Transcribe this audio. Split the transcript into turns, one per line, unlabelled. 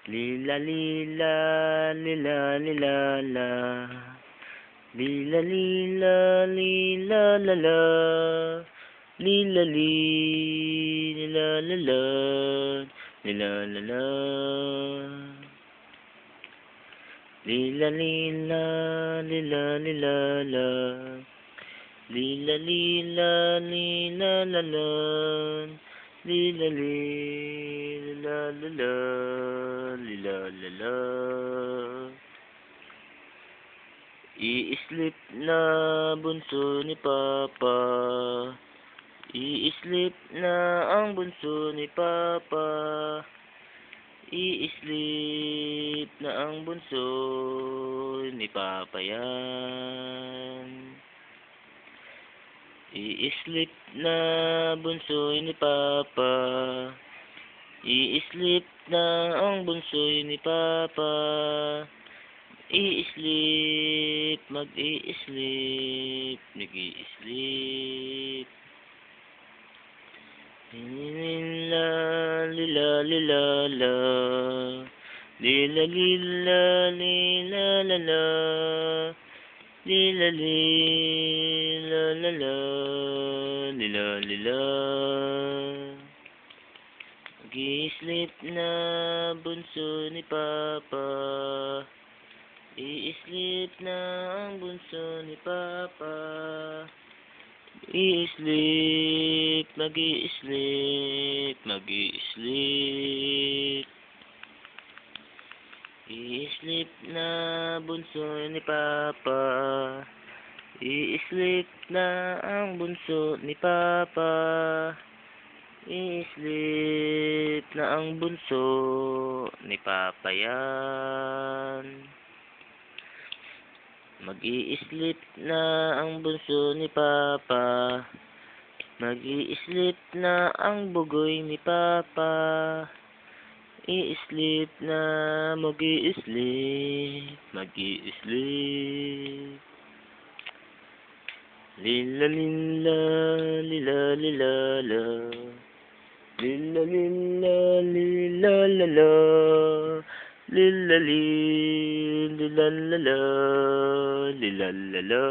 Lila lila lila lila la. Lila lila lila la la. Lila lila la la. Lila la la. Lila lila lila lila la. Lila lila lila la la. Lila lila la la. Lila la la. Iislip na bunso ni Papa. Iislip na ang bunso ni Papa. Iislip na ang bunso ni Papa yan. Iislip na bunso ni Papa. Iislip na ang bunso ni Papa. Iislip, mag-iislip, nag-iislip. Lila lila lila la. Lila lila lila la la. Lila lila la la. Lila lila. Mag-iislip na bunso ni Papa. Iislip na ang bunso ni Papa. Iislip, mag-iislip, mag-iislip. Iislip na bunso ni Papa. Iislip na ang bunso ni Papa. Iislip na ang bunso ni Papa yan. Mag-iislip na ang bunso ni Papa. Mag-iislip na ang bugoy ni Papa. Iislip na, mag-iislip, mag-iislip. Lila lila lila lila la. Lila lila lila la la. Lila lila la la. Lila la la.